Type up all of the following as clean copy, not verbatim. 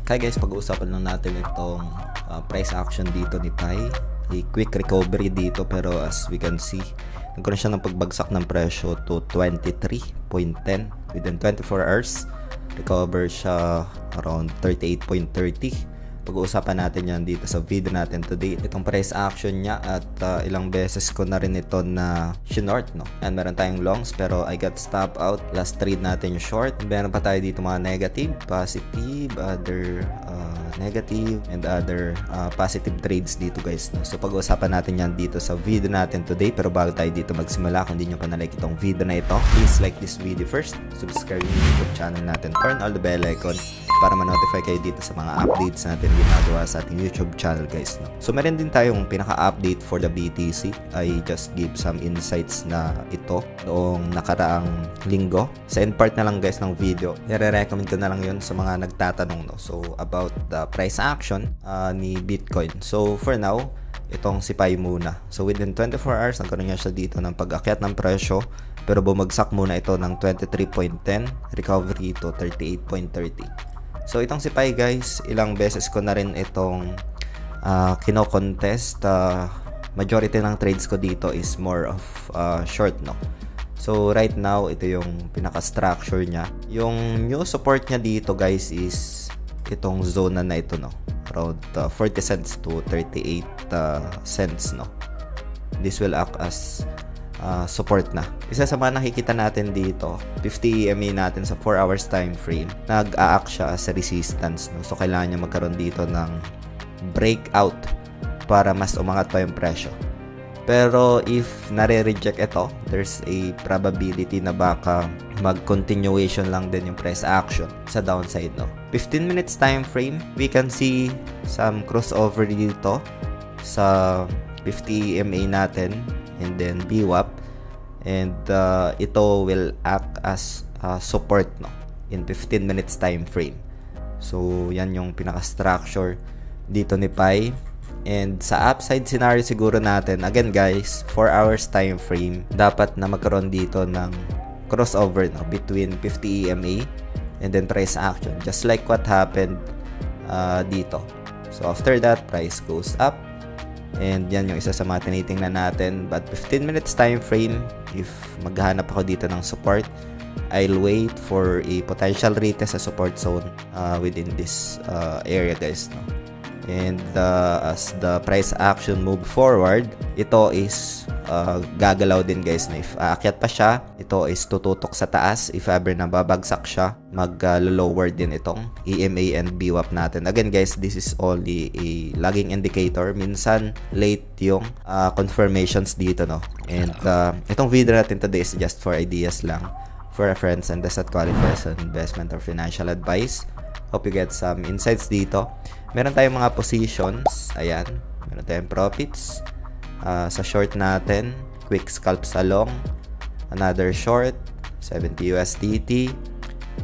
Kaya guys, pag-uusapan lang natin itong price action dito ni Pi. A quick recovery dito, pero as we can see, nagkaroon siya ng pagbagsak ng presyo to 23.10 within 24 hours. Recover siya around 38.30. Pag-uusapan natin yan dito sa video natin today. Itong price action niya at ilang beses ko na rin ito na short, no? And meron tayong longs pero I got stop out. Last trade natin yung short. Meron pa tayo dito mga negative, positive, other negative, and other positive trades dito guys, no? So pag-uusapan natin yan dito sa video natin today. Pero bago tayo dito magsimula, kung di nyo pa na-like itong video na ito, please like this video first. Subscribe yung YouTube channel natin. Turn all the bell icon para ma-notify kayo dito sa mga updates natin ginagawa sa ating YouTube channel guys, no? So meron din tayong pinaka-update for the BTC. I just give some insights na ito noong nakaraang linggo. Sa end part na lang guys ng video, nire-recommend ko na lang yun sa mga nagtatanong, no? So about the price action ni Bitcoin. So for now, itong si Pi muna. So within 24 hours, nagkaroon niya siya dito ng pag-akyat ng presyo, pero bumagsak muna ito ng 23.10, recovery to 38.30. So itong si Pi guys, ilang beses ko na rin itong kino-contest. Majority ng trades ko dito is more of short, no? So right now, ito yung pinaka-structure niya. Yung new support niya dito guys is itong zona na ito, no? Around 40 cents to 38 cents, no? This will act as support na. Isa sa mga nakikita natin dito, 50 EMA natin sa 4 hours time frame, nag-a-act siya as resistance, no? So kailangan niya magkaroon dito ng breakout para mas umangat pa yung presyo. Pero if nare-reject ito, there's a probability na baka mag-continuation lang din yung price action sa downside, no? 15 minutes time frame, we can see some crossover dito sa 50 EMA natin and then VWAP, and ito will act as support, no, in 15 minutes time frame. So yan yung pinaka-structure dito ni Pi. And sa upside scenario siguro natin, again guys, 4 hours time frame, dapat na magkaroon dito ng crossover, no, between 50 EMA and then price action, just like what happened dito. So after that, price goes up. And yan yung isa sa mga tinitingnan natin. But 15 minutes time frame, if maghanap ako dito ng support, I'll wait for a potential retest sa support zone within this area guys, no? And as the price action move forward, ito is gagalaw din guys, na if aakyat pa siya, ito is tututok sa taas. If ever na babagsak siya, mag-lower din itong EMA and VWAP natin. Again guys, this is only a lagging indicator. Minsan late yung confirmations dito, no? And itong video natin today is just for ideas lang, for reference, and does not qualify as an investment or financial advice. Hope you get some insights dito. Meron tayong mga positions. Ayan. Meron tayong profits. Sa short natin, quick scalp sa long. Another short, 70 USDT.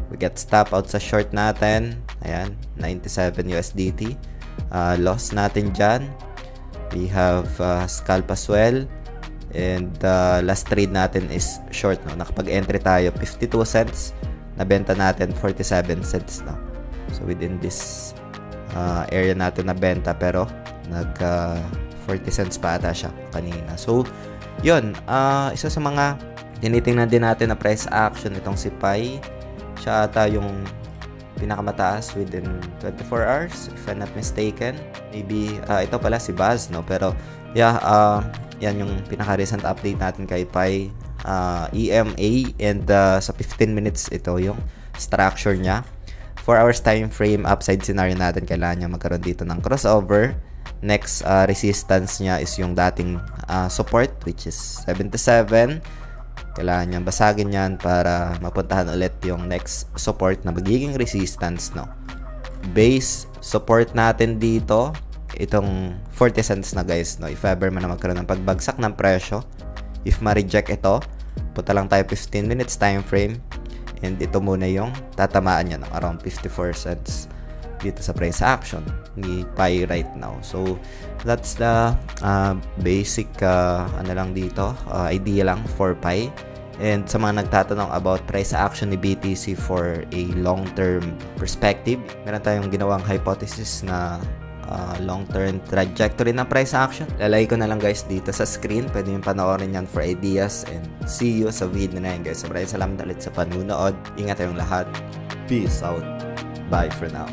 We get stop out sa short natin. Ayan, 97 USDT. Loss natin dyan. We have scalp as well. And last trade natin is short, no? Nakapag-entry tayo 52 cents. Nabenta natin 47 cents, no? So within this area natin na benta, pero nag 40 cents pa ata siya kanina. So yun, isa sa mga tinitingnan din natin na price action itong si Pi. Siya ata yung pinakamataas within 24 hours if I'm not mistaken. Maybe ito pala si Baz, no? Pero yeah, yan yung pinaka-recent update natin kay Pi, EMA, and sa 15 minutes ito yung structure niya. 4 hours time frame, upside scenario natin, kailangan niya magkaroon dito ng crossover. Next resistance niya is yung dating support, which is 77. Kailangan niyang basagin yan para mapuntahan ulit yung next support na magiging resistance, no? Base support natin dito, itong 40 cents na guys, no? If ever man na magkaroon ng pagbagsak ng presyo, if ma-reject ito, punta lang tayo 15 minutes time frame. And ito muna yung tatamaan niya, no? Around 54 cents dito sa price action ni Pi right now. So that's the basic ano lang dito, idea lang for Pi. And sa mga nagtatanong about price action ni BTC for a long-term perspective, meron tayong ginawang hypothesis na long-term trajectory ng price action. Lalagay ko na lang guys dito sa screen. Pwede yung panoorin yan for ideas, and see you sa video na yan guys. So maraming salamat ulit sa panunood. Ingat tayong lahat. Peace out. Bye for now.